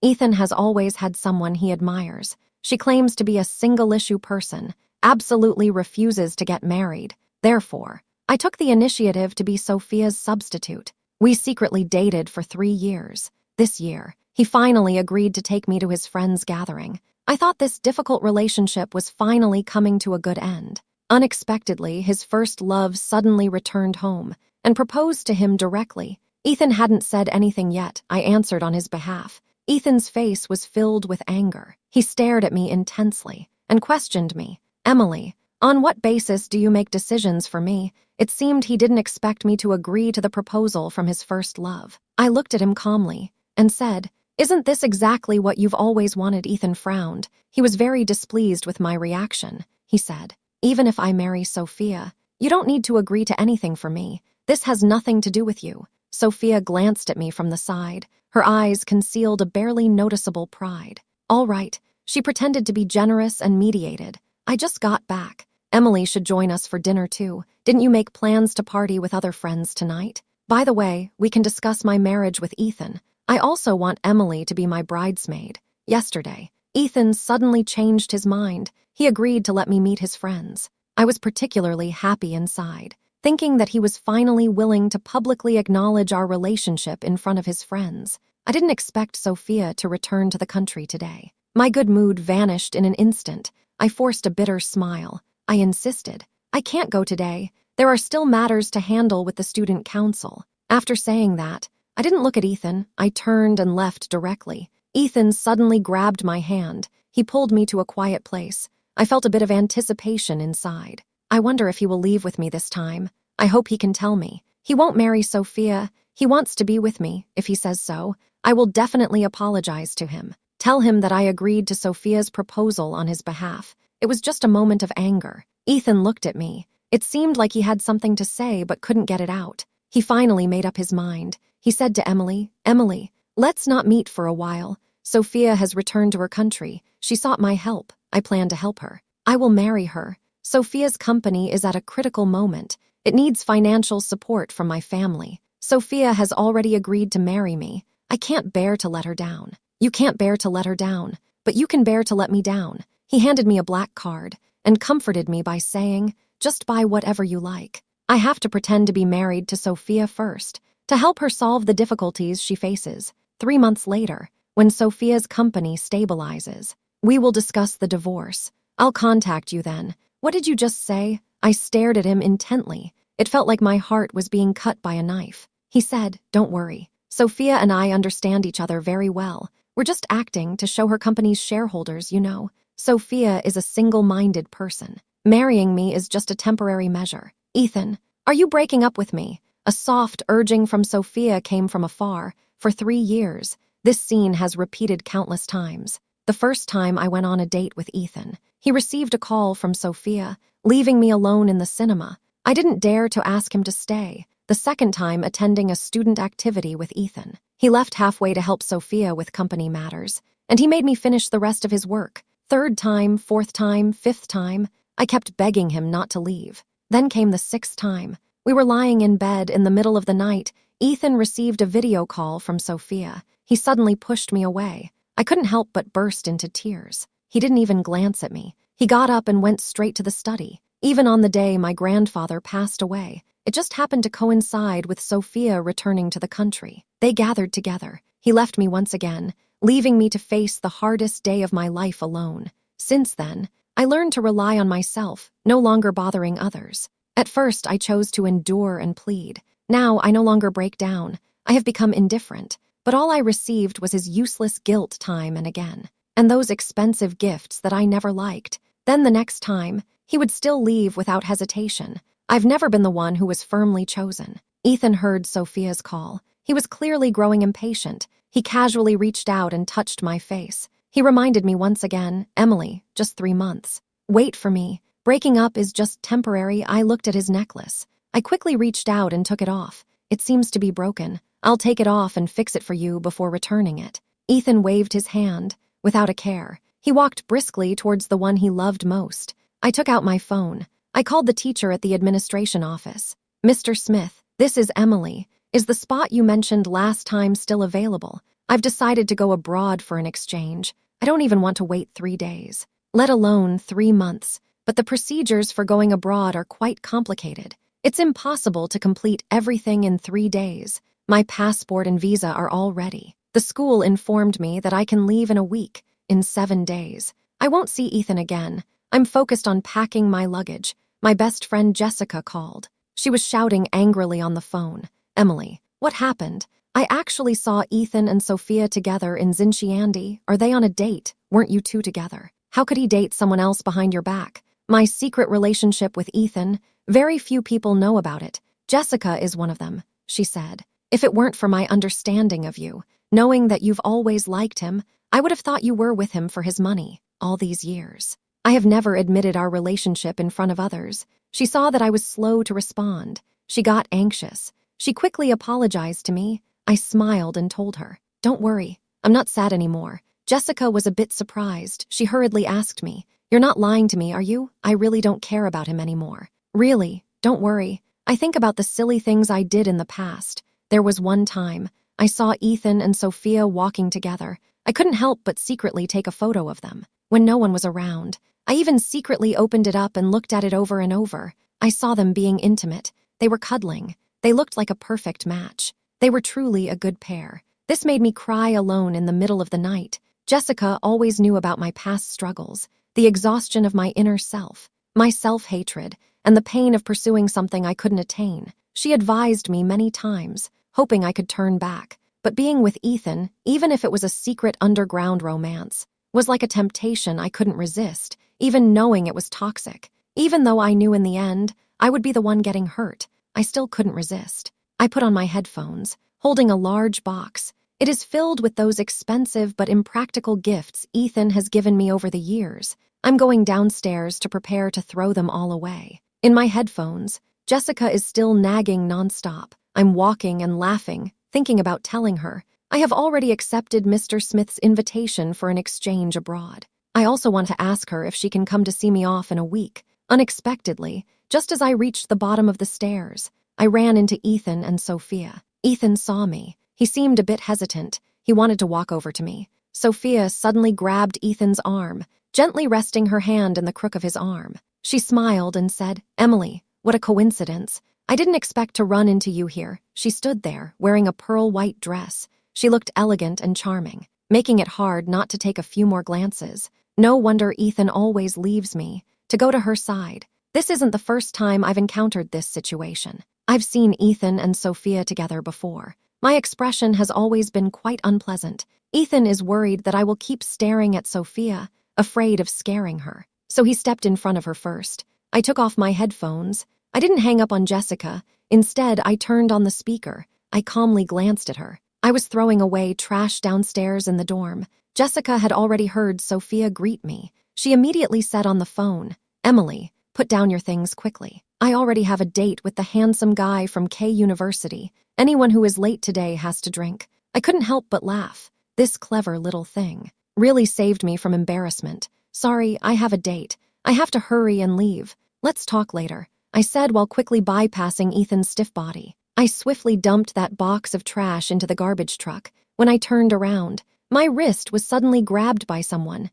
Ethan has always had someone he admires. She claims to be a single-issue person, absolutely refuses to get married. Therefore, I took the initiative to be Sophia's substitute. We secretly dated for 3 years. This year, he finally agreed to take me to his friend's gathering. I thought this difficult relationship was finally coming to a good end. Unexpectedly, his first love suddenly returned home and proposed to him directly. Ethan hadn't said anything yet. I answered on his behalf. Ethan's face was filled with anger. He stared at me intensely and questioned me. "Emily, on what basis do you make decisions for me?" It seemed he didn't expect me to agree to the proposal from his first love. I looked at him calmly and said, "Isn't this exactly what you've always wanted?" Ethan frowned. He was very displeased with my reaction. He said, "Even if I marry Sophia, you don't need to agree to anything for me. This has nothing to do with you." Sophia glanced at me from the side. Her eyes concealed a barely noticeable pride. "All right." She pretended to be generous and mediated. "I just got back. Emily should join us for dinner too. Didn't you make plans to party with other friends tonight? By the way, we can discuss my marriage with Ethan. I also want Emily to be my bridesmaid." Yesterday, Ethan suddenly changed his mind. He agreed to let me meet his friends. I was particularly happy inside, thinking that he was finally willing to publicly acknowledge our relationship in front of his friends. I didn't expect Sophia to return to the country today. My good mood vanished in an instant. I forced a bitter smile. I insisted, "I can't go today. There are still matters to handle with the student council." After saying that, I didn't look at Ethan. I turned and left directly. Ethan suddenly grabbed my hand. He pulled me to a quiet place. I felt a bit of anticipation inside. I wonder if he will leave with me this time. I hope he can tell me. He won't marry Sophia. He wants to be with me. If he says so, I will definitely apologize to him. Tell him that I agreed to Sophia's proposal on his behalf. It was just a moment of anger. Ethan looked at me. It seemed like he had something to say but couldn't get it out. He finally made up his mind. He said to Emily, "Emily, let's not meet for a while. Sophia has returned to her country. She sought my help. I plan to help her. I will marry her. Sophia's company is at a critical moment. It needs financial support from my family. Sophia has already agreed to marry me. I can't bear to let her down." "You can't bear to let her down, but you can bear to let me down." He handed me a black card and comforted me by saying, "Just buy whatever you like." I have to pretend to be married to Sophia first, to help her solve the difficulties she faces. 3 months later, when Sophia's company stabilizes, we will discuss the divorce. I'll contact you then. "What did you just say?" I stared at him intently. It felt like my heart was being cut by a knife. He said, "Don't worry. Sophia and I understand each other very well. We're just acting to show her company's shareholders, you know. Sophia is a single-minded person. Marrying me is just a temporary measure." "Ethan, are you breaking up with me?" A soft urging from Sophia came from afar. For 3 years, this scene has repeated countless times. The first time I went on a date with Ethan, he received a call from Sophia, leaving me alone in the cinema. I didn't dare to ask him to stay. The second time, attending a student activity with Ethan. He left halfway to help Sophia with company matters, and he made me finish the rest of his work. Third time, fourth time, fifth time, I kept begging him not to leave. Then came the 6th time. We were lying in bed in the middle of the night. Ethan received a video call from Sophia. He suddenly pushed me away. I couldn't help but burst into tears. He didn't even glance at me. He got up and went straight to the study. Even on the day my grandfather passed away, it just happened to coincide with Sophia returning to the country. They gathered together. He left me once again, leaving me to face the hardest day of my life alone. Since then, I learned to rely on myself, no longer bothering others. At first, I chose to endure and plead. Now, I no longer break down. I have become indifferent, but all I received was his useless guilt time and again, and those expensive gifts that I never liked. Then the next time, he would still leave without hesitation. I've never been the one who was firmly chosen. Ethan heard Sophia's call. He was clearly growing impatient. He casually reached out and touched my face. He reminded me once again, "Emily, just 3 months. Wait for me. Breaking up is just temporary." I looked at his necklace. I quickly reached out and took it off. "It seems to be broken. I'll take it off and fix it for you before returning it." Ethan waved his hand, without a care. He walked briskly towards the one he loved most. I took out my phone. I called the teacher at the administration office. "Mr. Smith, this is Emily. Is the spot you mentioned last time still available? I've decided to go abroad for an exchange. I don't even want to wait 3 days, let alone 3 months. But the procedures for going abroad are quite complicated. It's impossible to complete everything in 3 days. My passport and visa are all ready. The school informed me that I can leave in a week, in 7 days. I won't see Ethan again. I'm focused on packing my luggage. My best friend Jessica called. She was shouting angrily on the phone. Emily, what happened? I actually saw Ethan and Sophia together in Zinchiandi. Are they on a date? Weren't you two together? How could he date someone else behind your back? My secret relationship with Ethan, very few people know about it. Jessica is one of them, she said. If it weren't for my understanding of you, knowing that you've always liked him, I would have thought you were with him for his money, all these years. I have never admitted our relationship in front of others. She saw that I was slow to respond. She got anxious. She quickly apologized to me. I smiled and told her, "Don't worry, I'm not sad anymore." Jessica was a bit surprised. She hurriedly asked me, "You're not lying to me, are you? I really don't care about him anymore." "Really? Don't worry. I think about the silly things I did in the past. There was one time I saw Ethan and Sophia walking together. I couldn't help but secretly take a photo of them when no one was around. I even secretly opened it up and looked at it over and over. I saw them being intimate. They were cuddling. They looked like a perfect match. They were truly a good pair. This made me cry alone in the middle of the night. Jessica always knew about my past struggles, the exhaustion of my inner self, my self-hatred, and the pain of pursuing something I couldn't attain. She advised me many times, hoping I could turn back. But being with Ethan, even if it was a secret underground romance, was like a temptation I couldn't resist, even knowing it was toxic. Even though I knew in the end I would be the one getting hurt, I still couldn't resist. I put on my headphones, holding a large box. It is filled with those expensive but impractical gifts Ethan has given me over the years. I'm going downstairs to prepare to throw them all away. In my headphones, Jessica is still nagging nonstop. I'm walking and laughing, thinking about telling her. I have already accepted Mr. Smith's invitation for an exchange abroad. I also want to ask her if she can come to see me off in a week. Unexpectedly, just as I reached the bottom of the stairs, I ran into Ethan and Sophia. Ethan saw me. He seemed a bit hesitant. He wanted to walk over to me. Sophia suddenly grabbed Ethan's arm, gently resting her hand in the crook of his arm. She smiled and said, "Emily, what a coincidence. I didn't expect to run into you here." She stood there, wearing a pearl-white dress. She looked elegant and charming, making it hard not to take a few more glances. No wonder Ethan always leaves me to go to her side. This isn't the first time I've encountered this situation. I've seen Ethan and Sophia together before. My expression has always been quite unpleasant. Ethan is worried that I will keep staring at Sophia, afraid of scaring her. So he stepped in front of her first. I took off my headphones. I didn't hang up on Jessica. Instead, I turned on the speaker. I calmly glanced at her. I was throwing away trash downstairs in the dorm. Jessica had already heard Sophia greet me. She immediately said on the phone, "Emily, put down your things quickly. I already have a date with the handsome guy from K University. Anyone who is late today has to drink." I couldn't help but laugh. This clever little thing really saved me from embarrassment. "Sorry, I have a date. I have to hurry and leave. Let's talk later," I said while quickly bypassing Ethan's stiff body. I swiftly dumped that box of trash into the garbage truck. When I turned around, my wrist was suddenly grabbed by someone.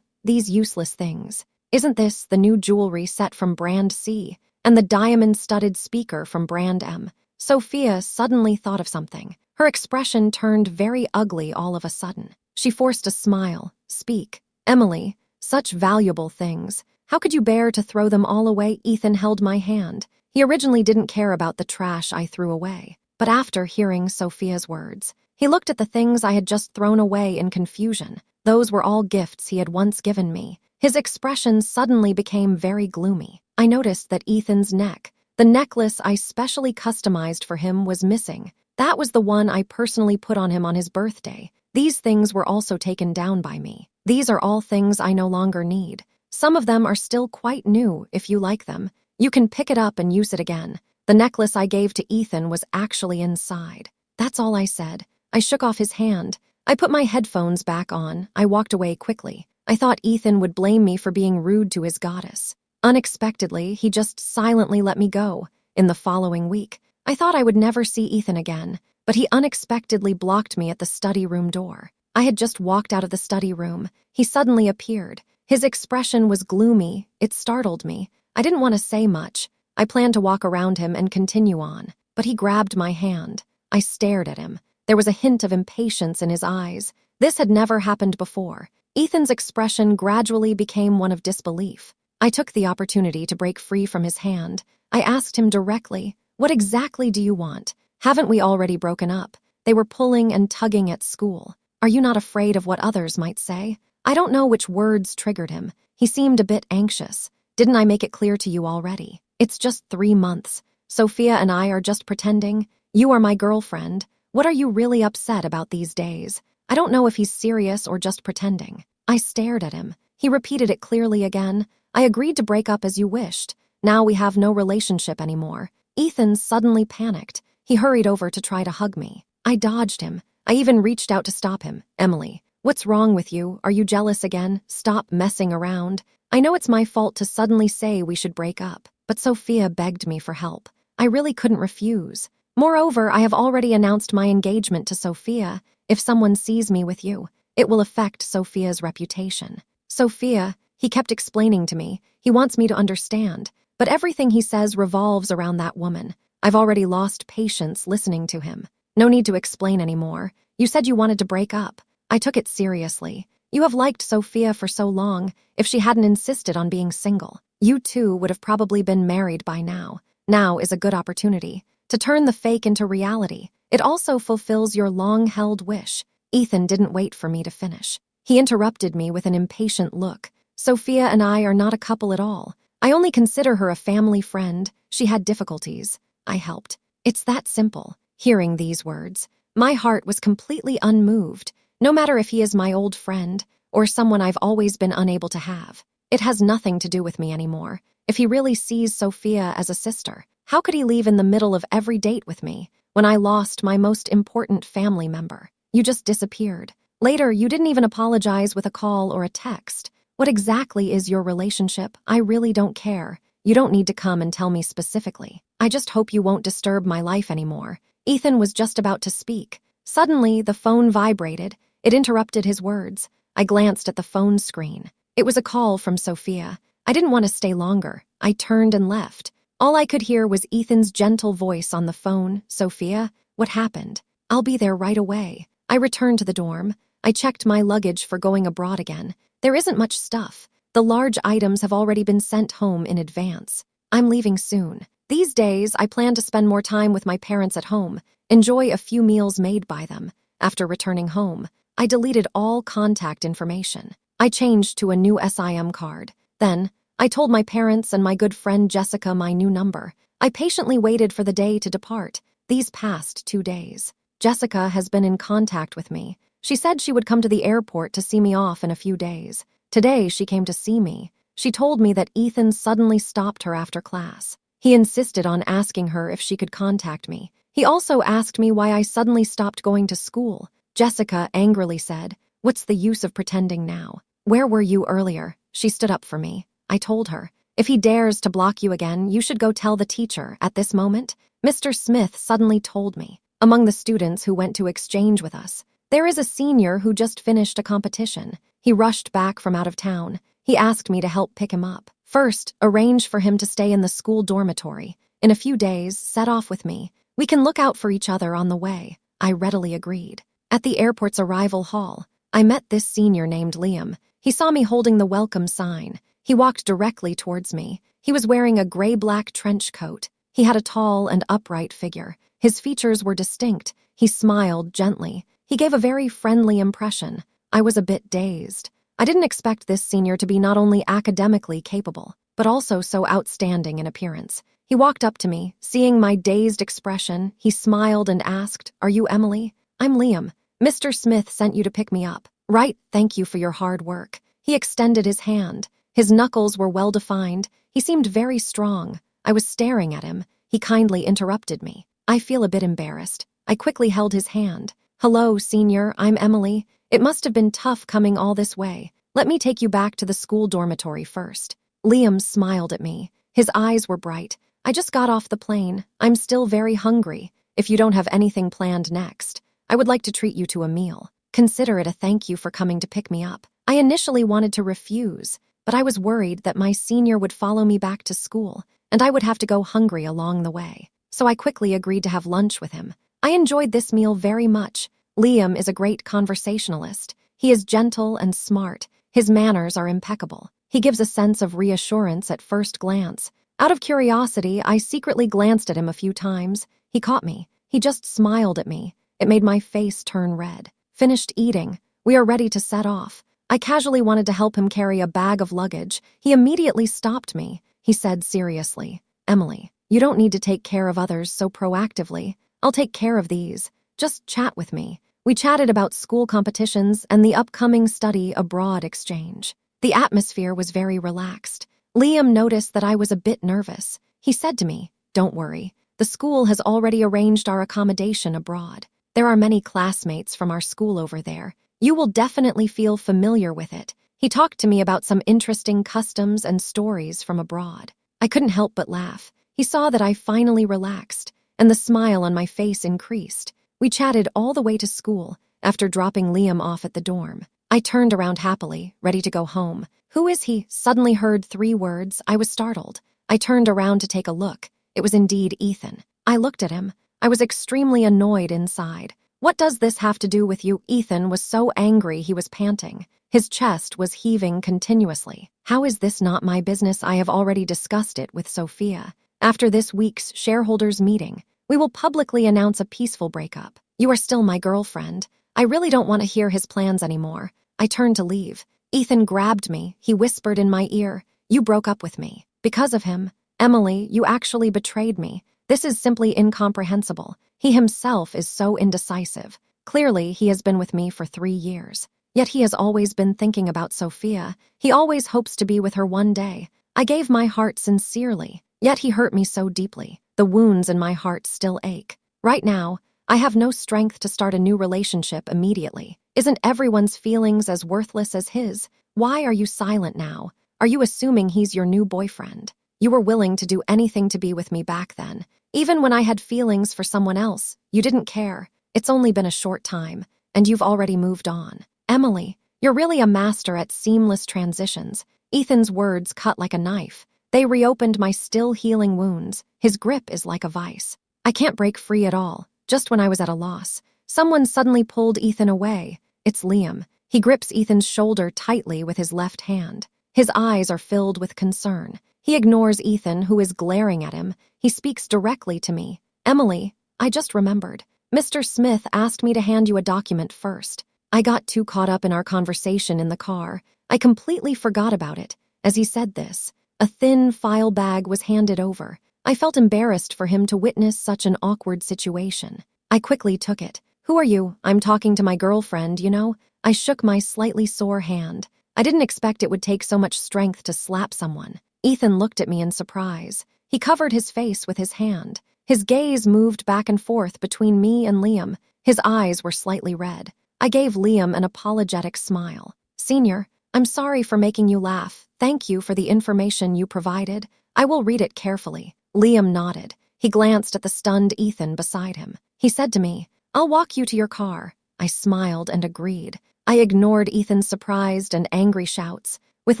These useless things. Isn't this the new jewelry set from brand C and the diamond-studded speaker from brand M? Sophia suddenly thought of something. Her expression turned very ugly all of a sudden. She forced a smile. "Speak. Emily, such valuable things. How could you bear to throw them all away?" Ethan held my hand. He originally didn't care about the trash I threw away. But after hearing Sophia's words, he looked at the things I had just thrown away in confusion. Those were all gifts he had once given me. His expression suddenly became very gloomy. I noticed that Ethan's neck, the necklace I specially customized for him, was missing. That was the one I personally put on him on his birthday. These things were also taken down by me. These are all things I no longer need. Some of them are still quite new. If you like them, you can pick it up and use it again. The necklace I gave to Ethan was actually inside. That's all I said. I shook off his hand. I put my headphones back on. I walked away quickly. I thought Ethan would blame me for being rude to his goddess. Unexpectedly, he just silently let me go. In the following week, I thought I would never see Ethan again, but he unexpectedly blocked me at the study room door. I had just walked out of the study room. He suddenly appeared. His expression was gloomy. It startled me. I didn't want to say much. I planned to walk around him and continue on, but he grabbed my hand. I stared at him. There was a hint of impatience in his eyes. This had never happened before. Ethan's expression gradually became one of disbelief. I took the opportunity to break free from his hand. I asked him directly, "What exactly do you want? Haven't we already broken up? They were pulling and tugging at school. Are you not afraid of what others might say?" I don't know which words triggered him. He seemed a bit anxious. "Didn't I make it clear to you already? It's just 3 months. Sophia and I are just pretending. You are my girlfriend. What are you really upset about these days?" I don't know if he's serious or just pretending. I stared at him. He repeated it clearly again. "I agreed to break up as you wished. Now we have no relationship anymore." Ethan suddenly panicked. He hurried over to try to hug me. I dodged him. I even reached out to stop him. "Emily, what's wrong with you? Are you jealous again? Stop messing around." I know it's my fault to suddenly say we should break up, but Sophia begged me for help. I really couldn't refuse. Moreover, I have already announced my engagement to Sophia. If someone sees me with you, it will affect Sophia's reputation. "Sophia," he kept explaining to me, "he wants me to understand, but everything he says revolves around that woman. I've already lost patience listening to him. No need to explain anymore. You said you wanted to break up." I took it seriously. "You have liked Sophia for so long. If she hadn't insisted on being single, you two would have probably been married by now. Now is a good opportunity to turn the fake into reality. It also fulfills your long-held wish." Ethan didn't wait for me to finish. He interrupted me with an impatient look. "Sophia and I are not a couple at all. I only consider her a family friend. She had difficulties. I helped. It's that simple." Hearing these words, my heart was completely unmoved. No matter if he is my old friend or someone I've always been unable to have, it has nothing to do with me anymore. If he really sees Sophia as a sister, how could he leave in the middle of every date with me when I lost my most important family member? You just disappeared. Later, you didn't even apologize with a call or a text. What exactly is your relationship? I really don't care. You don't need to come and tell me specifically. I just hope you won't disturb my life anymore." Ethan was just about to speak. Suddenly, the phone vibrated. It interrupted his words. I glanced at the phone screen. It was a call from Sophia. I didn't want to stay longer. I turned and left. All I could hear was Ethan's gentle voice on the phone. "Sophia, what happened?" "I'll be there right away." I returned to the dorm. I checked my luggage for going abroad again. There isn't much stuff. The large items have already been sent home in advance. I'm leaving soon. These days, I plan to spend more time with my parents at home, enjoy a few meals made by them. After returning home, I deleted all contact information. I changed to a new SIM card. Then, I told my parents and my good friend Jessica my new number. I patiently waited for the day to depart. These past 2 days, Jessica has been in contact with me. She said she would come to the airport to see me off in a few days. Today, she came to see me. She told me that Ethan suddenly stopped her after class. He insisted on asking her if she could contact me. He also asked me why I suddenly stopped going to school. Jessica angrily said, "What's the use of pretending now? Where were you earlier?" She stood up for me. I told her, "If he dares to block you again, you should go tell the teacher." At this moment, Mr. Smith suddenly told me, among the students who went to exchange with us, there is a senior who just finished a competition. He rushed back from out of town. He asked me to help pick him up. First, arrange for him to stay in the school dormitory. In a few days, set off with me. We can look out for each other on the way. I readily agreed. At the airport's arrival hall, I met this senior named Liam. He saw me holding the welcome sign. He walked directly towards me. He was wearing a gray-black trench coat. He had a tall and upright figure. His features were distinct. He smiled gently. He gave a very friendly impression. I was a bit dazed. I didn't expect this senior to be not only academically capable, but also so outstanding in appearance. He walked up to me. Seeing my dazed expression, he smiled and asked, "Are you Emily?" "I'm Liam. Mr. Smith sent you to pick me up." "Right, thank you for your hard work." He extended his hand. His knuckles were well-defined. He seemed very strong. I was staring at him. He kindly interrupted me. I feel a bit embarrassed. I quickly held his hand. "Hello, senior, I'm Emily. It must have been tough coming all this way. Let me take you back to the school dormitory first." Liam smiled at me. His eyes were bright. "I just got off the plane. I'm still very hungry. If you don't have anything planned next, I would like to treat you to a meal. Consider it a thank you for coming to pick me up. I initially wanted to refuse, but I was worried that my senior would follow me back to school, and I would have to go hungry along the way. So I quickly agreed to have lunch with him. I enjoyed this meal very much. Liam is a great conversationalist. He is gentle and smart. His manners are impeccable. He gives a sense of reassurance at first glance. Out of curiosity, I secretly glanced at him a few times. He caught me. He just smiled at me. It made my face turn red. Finished eating. We are ready to set off. I casually wanted to help him carry a bag of luggage. He immediately stopped me. He said seriously, "Emily, you don't need to take care of others so proactively. I'll take care of these. Just chat with me." We chatted about school competitions and the upcoming study abroad exchange. The atmosphere was very relaxed. Liam noticed that I was a bit nervous. He said to me, "Don't worry. The school has already arranged our accommodation abroad. There are many classmates from our school over there. You will definitely feel familiar with it." He talked to me about some interesting customs and stories from abroad. I couldn't help but laugh. He saw that I finally relaxed, and the smile on my face increased. We chatted all the way to school. After dropping Liam off at the dorm, I turned around happily, ready to go home. "Who is he?" Suddenly heard 3 words. I was startled. I turned around to take a look. It was indeed Ethan. I looked at him. I was extremely annoyed inside. "What does this have to do with you?" Ethan was so angry he was panting. His chest was heaving continuously. "How is this not my business? I have already discussed it with Sophia. After this week's shareholders meeting, we will publicly announce a peaceful breakup. You are still my girlfriend. I really don't want to hear his plans anymore." I turned to leave. Ethan grabbed me. He whispered in my ear, "You broke up with me. Because of him. Emily, you actually betrayed me. This is simply incomprehensible. He himself is so indecisive. Clearly, he has been with me for 3 years. Yet he has always been thinking about Sophia. He always hopes to be with her one day. I gave my heart sincerely, yet he hurt me so deeply. The wounds in my heart still ache. Right now, I have no strength to start a new relationship immediately. Isn't everyone's feelings as worthless as his? Why are you silent now? Are you assuming he's your new boyfriend? You were willing to do anything to be with me back then. Even when I had feelings for someone else, you didn't care. It's only been a short time, and you've already moved on. Emily, you're really a master at seamless transitions." Ethan's words cut like a knife. They reopened my still healing wounds. His grip is like a vice. I can't break free at all. Just when I was at a loss, someone suddenly pulled Ethan away. It's Liam. He grips Ethan's shoulder tightly with his left hand. His eyes are filled with concern. He ignores Ethan, who is glaring at him. He speaks directly to me. "Emily, I just remembered. Mr. Smith asked me to hand you a document first. I got too caught up in our conversation in the car. I completely forgot about it." As he said this, a thin file bag was handed over. I felt embarrassed for him to witness such an awkward situation. I quickly took it. "Who are you?" "I'm talking to my girlfriend, you know." I shook my slightly sore hand. I didn't expect it would take so much strength to slap someone. Ethan looked at me in surprise. He covered his face with his hand. His gaze moved back and forth between me and Liam. His eyes were slightly red. I gave Liam an apologetic smile. "Senior, I'm sorry for making you laugh. Thank you for the information you provided. I will read it carefully." Liam nodded. He glanced at the stunned Ethan beside him. He said to me, "I'll walk you to your car." I smiled and agreed. I ignored Ethan's surprised and angry shouts. With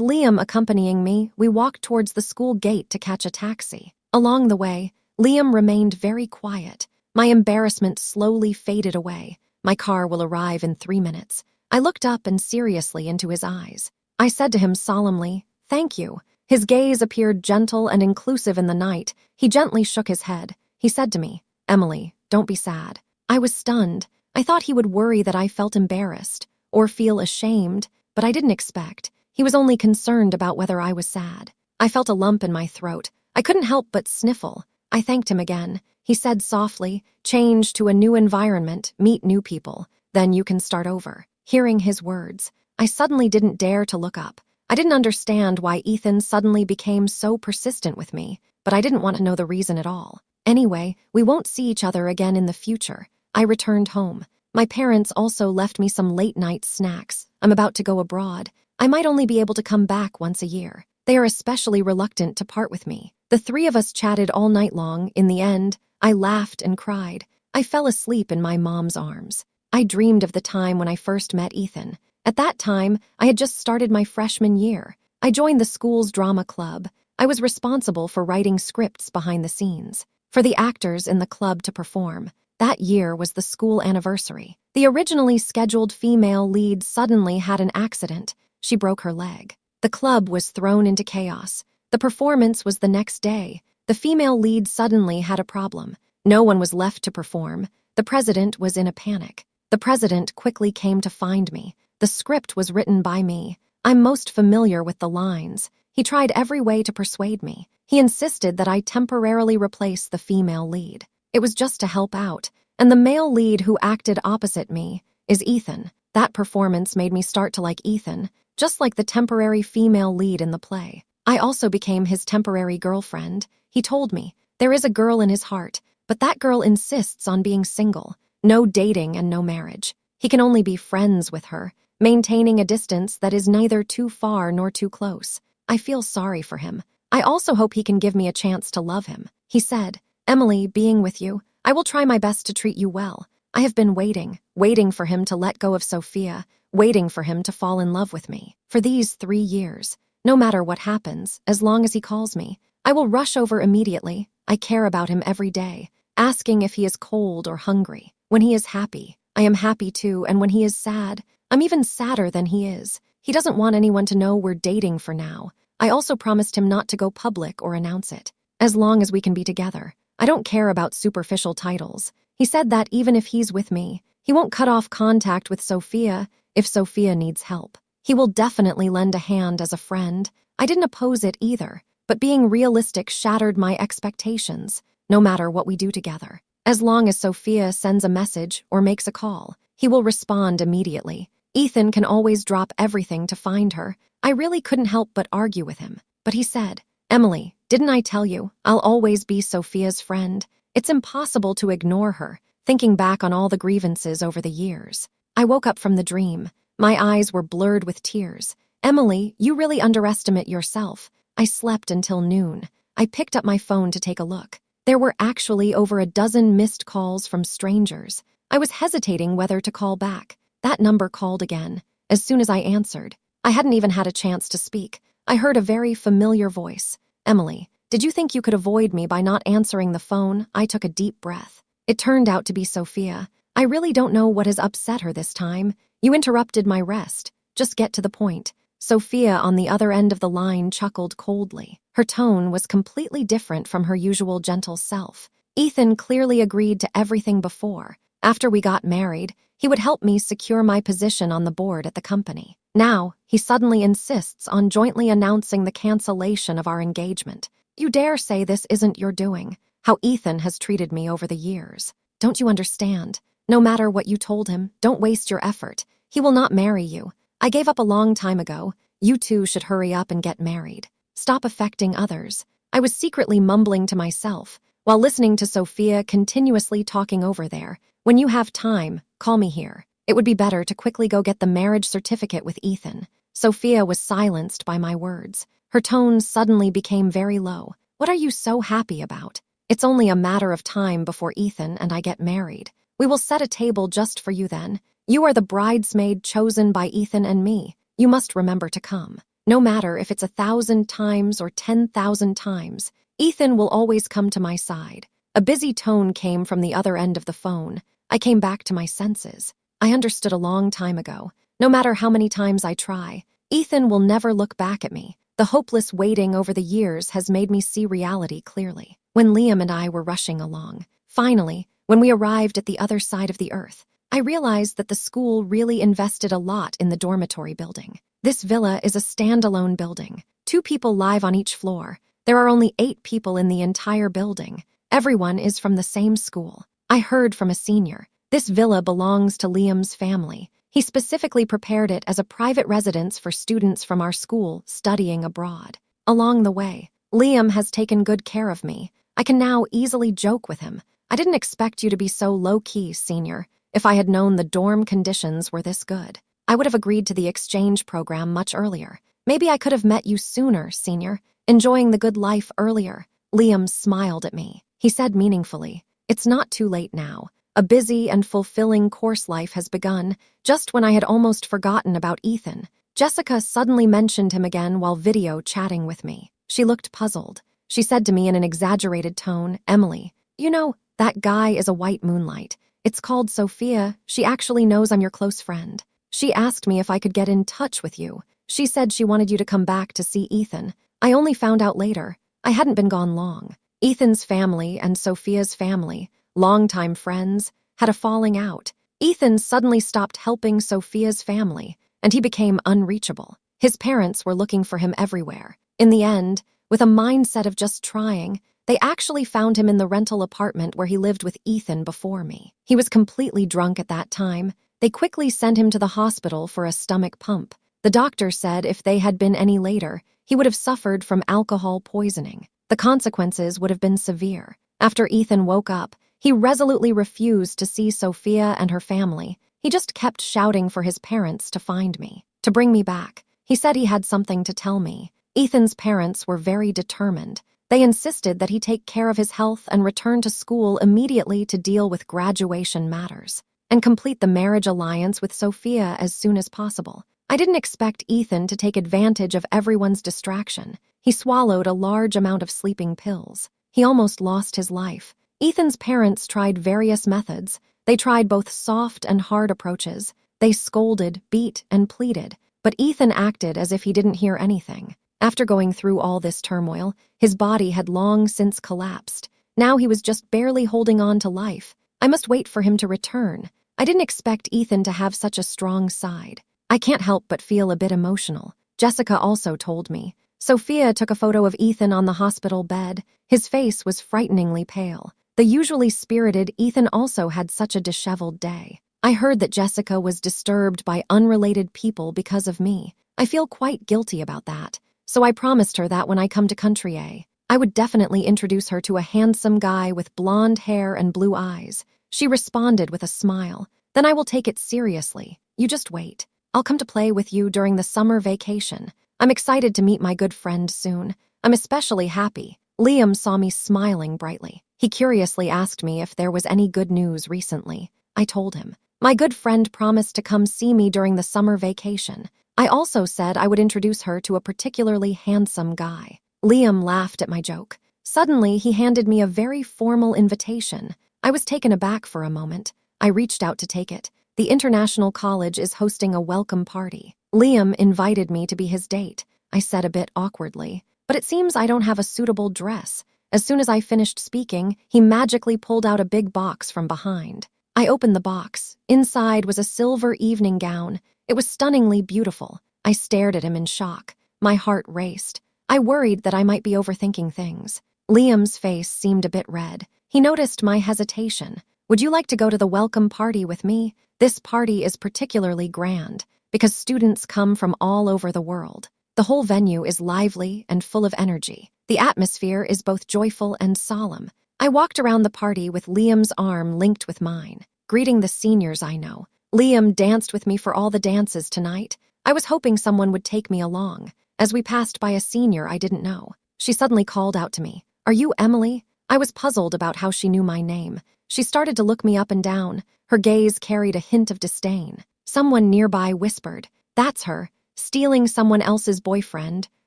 Liam accompanying me, we walked towards the school gate to catch a taxi. Along the way, Liam remained very quiet. My embarrassment slowly faded away. My car will arrive in 3 minutes. I looked up and seriously into his eyes. I said to him solemnly, "Thank you." His gaze appeared gentle and inclusive in the night. He gently shook his head. He said to me, "Emily, don't be sad." I was stunned. I thought he would worry that I felt embarrassed or feel ashamed, but I didn't expect. He was only concerned about whether I was sad. I felt a lump in my throat. I couldn't help but sniffle. I thanked him again. He said softly, "Change to a new environment, meet new people, then you can start over." Hearing his words, I suddenly didn't dare to look up. I didn't understand why Ethan suddenly became so persistent with me, but I didn't want to know the reason at all. Anyway, we won't see each other again in the future. I returned home. My parents also left me some late-night snacks. I'm about to go abroad. I might only be able to come back once a year. They are especially reluctant to part with me. The 3 of us chatted all night long. In the end, I laughed and cried. I fell asleep in my mom's arms. I dreamed of the time when I first met Ethan. At that time, I had just started my freshman year. I joined the school's drama club. I was responsible for writing scripts behind the scenes, for the actors in the club to perform. That year was the school anniversary. The originally scheduled female lead suddenly had an accident. She broke her leg. The club was thrown into chaos. The performance was the next day. The female lead suddenly had a problem. No one was left to perform. The president was in a panic. The president quickly came to find me. The script was written by me. I'm most familiar with the lines. He tried every way to persuade me. He insisted that I temporarily replace the female lead. It was just to help out. And the male lead who acted opposite me is Ethan. That performance made me start to like Ethan, just like the temporary female lead in the play. I also became his temporary girlfriend. He told me, there is a girl in his heart, but that girl insists on being single. No dating and no marriage. He can only be friends with her, maintaining a distance that is neither too far nor too close. I feel sorry for him. I also hope he can give me a chance to love him. He said, Emily, being with you, I will try my best to treat you well. I have been waiting for him to let go of Sophia, waiting for him to fall in love with me. For these 3 years, no matter what happens, as long as he calls me, I will rush over immediately. I care about him every day, asking if he is cold or hungry. When he is happy, I am happy too, and when he is sad, I'm even sadder than he is. He doesn't want anyone to know we're dating for now. I also promised him not to go public or announce it. As long as we can be together. I don't care about superficial titles. He said that even if he's with me, he won't cut off contact with Sophia if Sophia needs help. He will definitely lend a hand as a friend. I didn't oppose it either, but being realistic shattered my expectations, no matter what we do together. As long as Sophia sends a message or makes a call, he will respond immediately. Ethan can always drop everything to find her. I really couldn't help but argue with him. But he said, Emily, didn't I tell you, I'll always be Sophia's friend? It's impossible to ignore her, thinking back on all the grievances over the years. I woke up from the dream. My eyes were blurred with tears. Emily, you really underestimate yourself. I slept until noon. I picked up my phone to take a look. There were actually over a dozen missed calls from strangers. I was hesitating whether to call back. That number called again. As soon as I answered, I hadn't even had a chance to speak. I heard a very familiar voice. Emily, did you think you could avoid me by not answering the phone? I took a deep breath. It turned out to be Sophia. I really don't know what has upset her this time. You interrupted my rest. Just get to the point. Sophia on the other end of the line chuckled coldly. Her tone was completely different from her usual gentle self. Ethan clearly agreed to everything before. After we got married, he would help me secure my position on the board at the company. Now, he suddenly insists on jointly announcing the cancellation of our engagement. You dare say this isn't your doing? How Ethan has treated me over the years. Don't you understand? No matter what you told him, don't waste your effort. He will not marry you. I gave up a long time ago. You two should hurry up and get married. Stop affecting others. I was secretly mumbling to myself while listening to Sophia continuously talking over there. When you have time, call me here. It would be better to quickly go get the marriage certificate with Ethan. Sophia was silenced by my words. Her tone suddenly became very low. What are you so happy about? It's only a matter of time before Ethan and I get married. We will set a table just for you then. You are the bridesmaid chosen by Ethan and me. You must remember to come. No matter if it's 1,000 times or 10,000 times, Ethan will always come to my side. A busy tone came from the other end of the phone. I came back to my senses. I understood a long time ago. No matter how many times I try, Ethan will never look back at me. The hopeless waiting over the years has made me see reality clearly. When Liam and I were rushing along, finally, when we arrived at the other side of the earth, I realized that the school really invested a lot in the dormitory building. This villa is a standalone building. 2 people live on each floor. There are only 8 people in the entire building. Everyone is from the same school. I heard from a senior. This villa belongs to Liam's family. He specifically prepared it as a private residence for students from our school studying abroad. Along the way, Liam has taken good care of me. I can now easily joke with him. I didn't expect you to be so low-key, senior. If I had known the dorm conditions were this good, I would have agreed to the exchange program much earlier. Maybe I could have met you sooner, senior, enjoying the good life earlier. Liam smiled at me. He said meaningfully, it's not too late now. A busy and fulfilling course life has begun, just when I had almost forgotten about Ethan. Jessica suddenly mentioned him again while video chatting with me. She looked puzzled. She said to me in an exaggerated tone, "Emily, you know, that guy is a white moonlight. It's called Sophia. She actually knows I'm your close friend. She asked me if I could get in touch with you. She said she wanted you to come back to see Ethan. I only found out later. I hadn't been gone long. Ethan's family and Sophia's family, longtime friends, had a falling out. Ethan suddenly stopped helping Sophia's family, and he became unreachable. His parents were looking for him everywhere. In the end, with a mindset of just trying, they actually found him in the rental apartment where he lived with Ethan before me. He was completely drunk at that time. They quickly sent him to the hospital for a stomach pump. The doctor said if they had been any later, he would have suffered from alcohol poisoning. The consequences would have been severe. After Ethan woke up, he resolutely refused to see Sophia and her family. He just kept shouting for his parents to find me, to bring me back. He said he had something to tell me. Ethan's parents were very determined. They insisted that he take care of his health and return to school immediately to deal with graduation matters, and complete the marriage alliance with Sophia as soon as possible. I didn't expect Ethan to take advantage of everyone's distraction. He swallowed a large amount of sleeping pills. He almost lost his life. Ethan's parents tried various methods. They tried both soft and hard approaches. They scolded, beat, and pleaded, but Ethan acted as if he didn't hear anything. After going through all this turmoil, his body had long since collapsed. Now he was just barely holding on to life. I must wait for him to return. I didn't expect Ethan to have such a strong side. I can't help but feel a bit emotional. Jessica also told me. Sophia took a photo of Ethan on the hospital bed. His face was frighteningly pale. The usually spirited Ethan also had such a disheveled day. I heard that Jessica was disturbed by unrelated people because of me. I feel quite guilty about that. So I promised her that when I come to Country A, I would definitely introduce her to a handsome guy with blonde hair and blue eyes. She responded with a smile. "Then I will take it seriously. You just wait. I'll come to play with you during the summer vacation. I'm excited to meet my good friend soon. I'm especially happy." Liam saw me smiling brightly. He curiously asked me if there was any good news recently. I told him. My good friend promised to come see me during the summer vacation. I also said I would introduce her to a particularly handsome guy. Liam laughed at my joke. Suddenly, he handed me a very formal invitation. I was taken aback for a moment. I reached out to take it. The International College is hosting a welcome party. Liam invited me to be his date. I said a bit awkwardly, but it seems I don't have a suitable dress. As soon as I finished speaking, he magically pulled out a big box from behind. I opened the box. Inside was a silver evening gown. It was stunningly beautiful. I stared at him in shock. My heart raced. I worried that I might be overthinking things. Liam's face seemed a bit red. He noticed my hesitation. "Would you like to go to the welcome party with me? This party is particularly grand because students come from all over the world. The whole venue is lively and full of energy. The atmosphere is both joyful and solemn." I walked around the party with Liam's arm linked with mine, greeting the seniors I know. Liam danced with me for all the dances tonight. I was hoping someone would take me along. As we passed by a senior I didn't know, she suddenly called out to me, "Are you Emily?" I was puzzled about how she knew my name. She started to look me up and down. Her gaze carried a hint of disdain. Someone nearby whispered, "That's her, stealing someone else's boyfriend,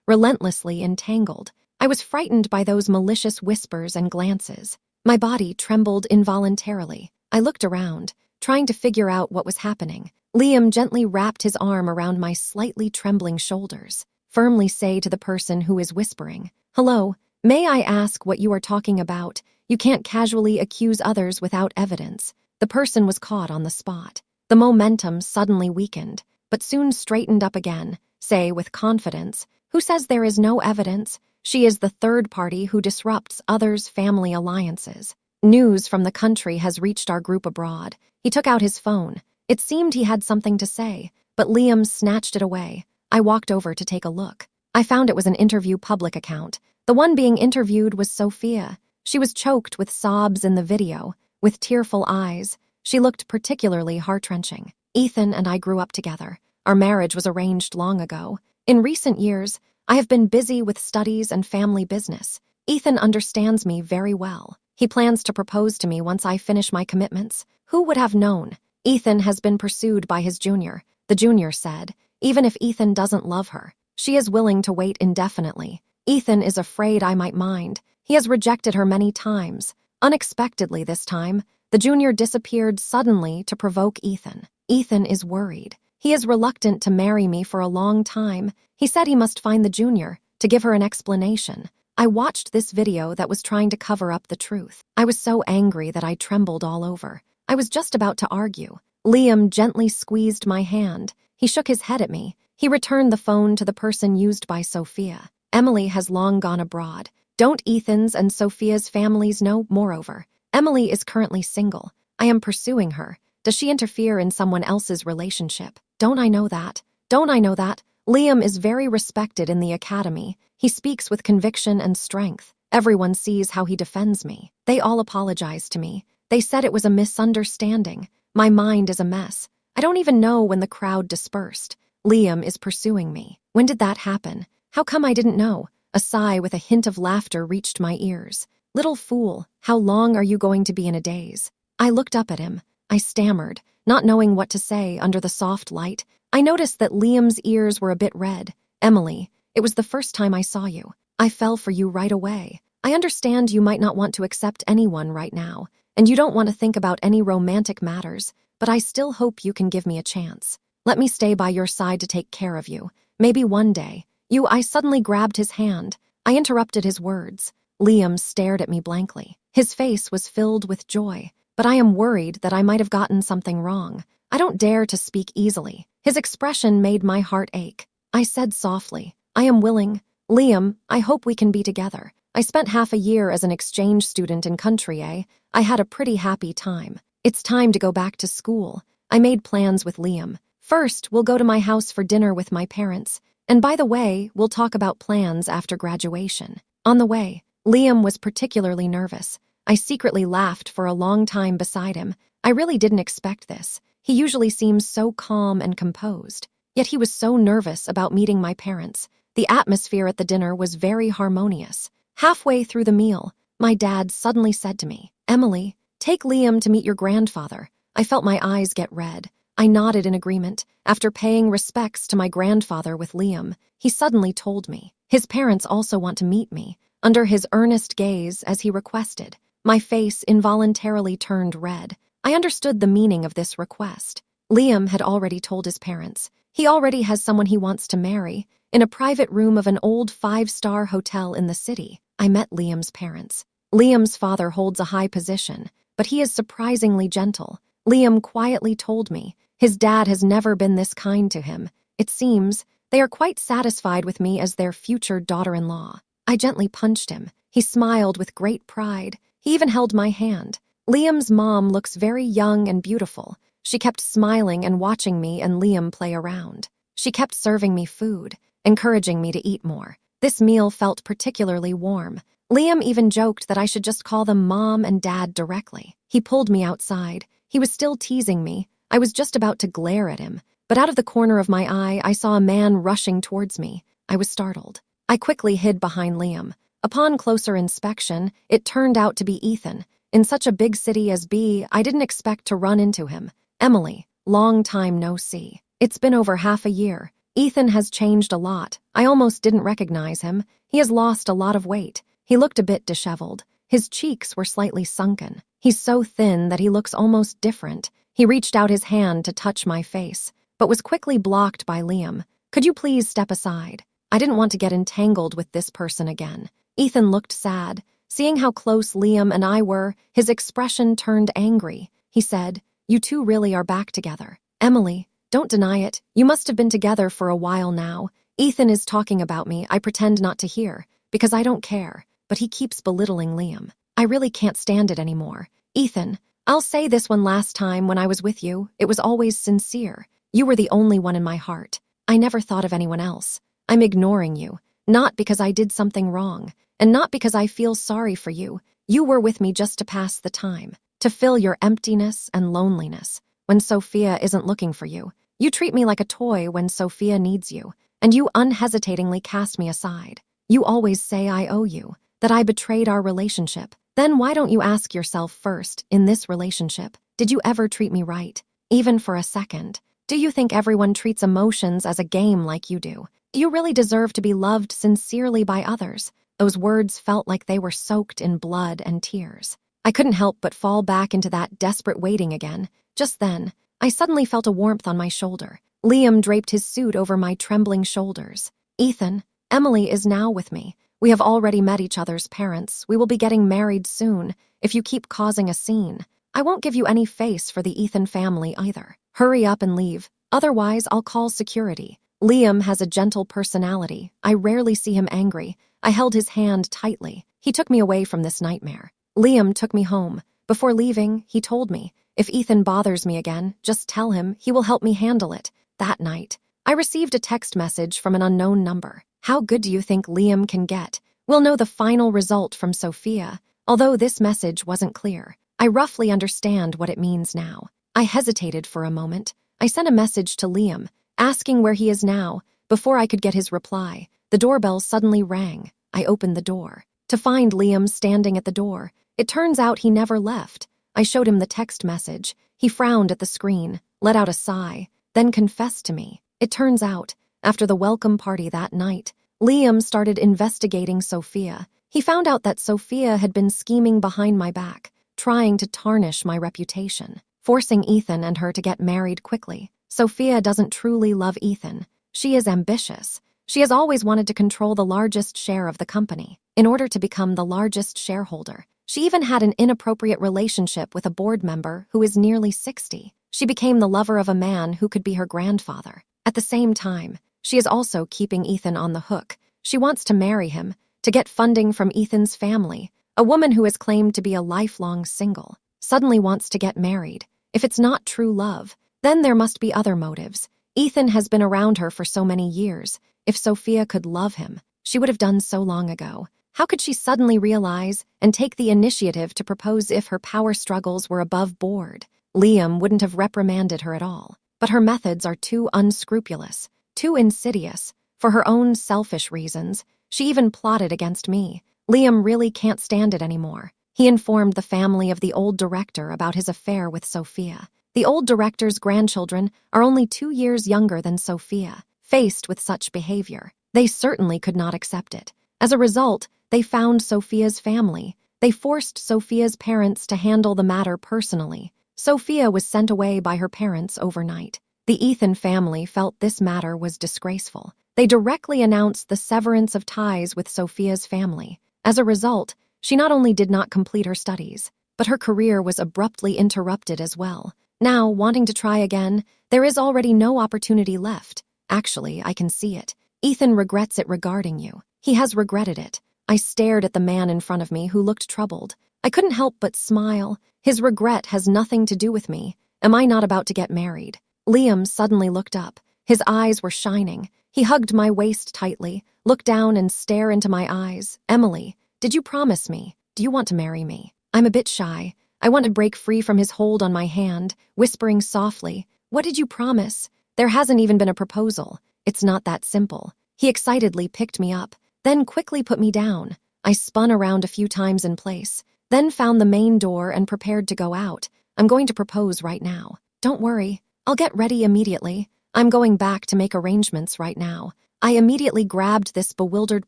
relentlessly entangled." I was frightened by those malicious whispers and glances. My body trembled involuntarily. I looked around, trying to figure out what was happening. Liam gently wrapped his arm around my slightly trembling shoulders. "Firmly say to the person who is whispering, 'Hello, may I ask what you are talking about? You can't casually accuse others without evidence.'" The person was caught on the spot. The momentum suddenly weakened, but soon straightened up again. "Say with confidence, who says there is no evidence? She is the third party who disrupts others' family alliances. News from the country has reached our group abroad." He took out his phone. It seemed he had something to say, but Liam snatched it away. I walked over to take a look. I found it was an interview public account. The one being interviewed was Sophia. She was choked with sobs in the video, with tearful eyes. She looked particularly heart-wrenching. "Ethan and I grew up together. Our marriage was arranged long ago. In recent years, I have been busy with studies and family business. Ethan understands me very well. He plans to propose to me once I finish my commitments. Who would have known? Ethan has been pursued by his junior. The junior said, even if Ethan doesn't love her, she is willing to wait indefinitely. Ethan is afraid I might mind. He has rejected her many times. Unexpectedly this time, the junior disappeared suddenly to provoke Ethan. Ethan is worried. He is reluctant to marry me for a long time. He said he must find the junior to give her an explanation. I watched this video that was trying to cover up the truth. I was so angry that I trembled all over. I was just about to argue. Liam gently squeezed my hand. He shook his head at me. He returned the phone to the person used by Sophia. Emily has long gone abroad. Don't Ethan's and Sophia's families know? Moreover, Emily is currently single. I am pursuing her. Does she interfere in someone else's relationship? Don't I know that? Don't I know that? Liam is very respected in the academy. He speaks with conviction and strength. Everyone sees how he defends me. They all apologize to me. They said it was a misunderstanding. My mind is a mess. I don't even know when the crowd dispersed. Liam is pursuing me. When did that happen? How come I didn't know? A sigh with a hint of laughter reached my ears. Little fool, how long are you going to be in a daze? I looked up at him. I stammered, not knowing what to say under the soft light. I noticed that Liam's ears were a bit red. Emily, it was the first time I saw you. I fell for you right away. I understand you might not want to accept anyone right now, and you don't want to think about any romantic matters, but I still hope you can give me a chance. Let me stay by your side to take care of you. Maybe one day. I suddenly grabbed his hand. I interrupted his words. Liam stared at me blankly. His face was filled with joy, but I am worried that I might have gotten something wrong. I don't dare to speak easily. His expression made my heart ache. I said softly, I am willing. Liam, I hope we can be together. I spent half a year as an exchange student in country, eh? I had a pretty happy time. It's time to go back to school. I made plans with Liam. First, we'll go to my house for dinner with my parents. And by the way, we'll talk about plans after graduation. On the way, Liam was particularly nervous. I secretly laughed for a long time beside him. I really didn't expect this. He usually seems so calm and composed. Yet he was so nervous about meeting my parents. The atmosphere at the dinner was very harmonious. Halfway through the meal, my dad suddenly said to me, Emily, take Liam to meet your grandfather. I felt my eyes get red. I nodded in agreement. After paying respects to my grandfather with Liam, he suddenly told me. His parents also want to meet me. Under his earnest gaze, as he requested, my face involuntarily turned red. I understood the meaning of this request. Liam had already told his parents. He already has someone he wants to marry. In a private room of an old 5-star hotel in the city, I met Liam's parents. Liam's father holds a high position, but he is surprisingly gentle. Liam quietly told me his dad has never been this kind to him. It seems they are quite satisfied with me as their future daughter-in-law. I gently punched him. He smiled with great pride. He even held my hand. Liam's mom looks very young and beautiful. She kept smiling and watching me and Liam play around. She kept serving me food, encouraging me to eat more. This meal felt particularly warm. Liam even joked that I should just call them Mom and Dad directly. He pulled me outside. He was still teasing me. I was just about to glare at him, but out of the corner of my eye, I saw a man rushing towards me. I was startled. I quickly hid behind Liam. Upon closer inspection, it turned out to be Ethan. In such a big city as B, I didn't expect to run into him. Emily, long time no see. It's been over half a year. Ethan has changed a lot. I almost didn't recognize him. He has lost a lot of weight. He looked a bit disheveled. His cheeks were slightly sunken. He's so thin that he looks almost different. He reached out his hand to touch my face, but was quickly blocked by Liam. Could you please step aside? I didn't want to get entangled with this person again. Ethan looked sad. Seeing how close Liam and I were, his expression turned angry. He said, You two really are back together. Emily, don't deny it. You must have been together for a while now. Ethan is talking about me. I pretend not to hear, because I don't care, but he keeps belittling Liam. I really can't stand it anymore. Ethan, I'll say this one last time when I was with you. It was always sincere. You were the only one in my heart. I never thought of anyone else. I'm ignoring you, not because I did something wrong, and not because I feel sorry for you. You were with me just to pass the time, to fill your emptiness and loneliness. When Sophia isn't looking for you, you treat me like a toy when Sophia needs you, and you unhesitatingly cast me aside. You always say I owe you, that I betrayed our relationship, Then why don't you ask yourself first, in this relationship, did you ever treat me right? Even for a second? Do you think everyone treats emotions as a game like you do? Do you really deserve to be loved sincerely by others? Those words felt like they were soaked in blood and tears. I couldn't help but fall back into that desperate waiting again. Just then, I suddenly felt a warmth on my shoulder. Liam draped his suit over my trembling shoulders. Ethan, Emily is now with me. We have already met each other's parents. We will be getting married soon. If you keep causing a scene, I won't give you any face for the Ethan family either. Hurry up and leave. Otherwise, I'll call security. Liam has a gentle personality. I rarely see him angry. I held his hand tightly. He took me away from this nightmare. Liam took me home. Before leaving, he told me, if Ethan bothers me again, just tell him. He will help me handle it. That night, I received a text message from an unknown number. How good do you think Liam can get? We'll know the final result from Sophia. Although this message wasn't clear, I roughly understand what it means now. I hesitated for a moment. I sent a message to Liam, asking where he is now. Before I could get his reply, the doorbell suddenly rang. I opened the door to find Liam standing at the door. It turns out he never left. I showed him the text message. He frowned at the screen, let out a sigh, then confessed to me. It turns out, after the welcome party that night, Liam started investigating Sophia. He found out that Sophia had been scheming behind my back, trying to tarnish my reputation, forcing Ethan and her to get married quickly. Sophia doesn't truly love Ethan. She is ambitious. She has always wanted to control the largest share of the company. In order to become the largest shareholder, she even had an inappropriate relationship with a board member who is nearly 60. She became the lover of a man who could be her grandfather. At the same time, she is also keeping Ethan on the hook. She wants to marry him, to get funding from Ethan's family. A woman who has claimed to be a lifelong single suddenly wants to get married. If it's not true love, then there must be other motives. Ethan has been around her for so many years. If Sophia could love him, she would have done so long ago. How could she suddenly realize and take the initiative to propose if her power struggles were above board? Liam wouldn't have reprimanded her at all, but her methods are too unscrupulous, too insidious. For her own selfish reasons, she even plotted against me. Liam really can't stand it anymore. He informed the family of the old director about his affair with Sophia. The old director's grandchildren are only 2 years younger than Sophia. Faced with such behavior, they certainly could not accept it. As a result, they found Sophia's family. They forced Sophia's parents to handle the matter personally. Sophia was sent away by her parents overnight. The Ethan family felt this matter was disgraceful. They directly announced the severance of ties with Sophia's family. As a result, she not only did not complete her studies, but her career was abruptly interrupted as well. Now, wanting to try again, there is already no opportunity left. Actually, I can see it. Ethan regrets it regarding you. He has regretted it. I stared at the man in front of me who looked troubled. I couldn't help but smile. His regret has nothing to do with me. Am I not about to get married? Liam suddenly looked up. His eyes were shining. He hugged my waist tightly, looked down and stared into my eyes. Emily, did you promise me? Do you want to marry me? I'm a bit shy. I want to break free from his hold on my hand, whispering softly, what did you promise? There hasn't even been a proposal. It's not that simple. He excitedly picked me up, then quickly put me down. I spun around a few times in place, then found the main door and prepared to go out. I'm going to propose right now. Don't worry. I'll get ready immediately. I'm going back to make arrangements right now. I immediately grabbed this bewildered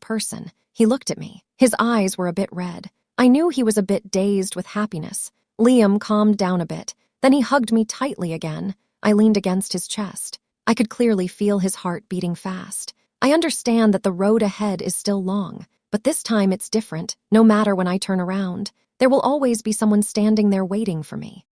person. He looked at me. His eyes were a bit red. I knew he was a bit dazed with happiness. Liam calmed down a bit. Then he hugged me tightly again. I leaned against his chest. I could clearly feel his heart beating fast. I understand that the road ahead is still long, but this time it's different. No matter when I turn around, there will always be someone standing there waiting for me.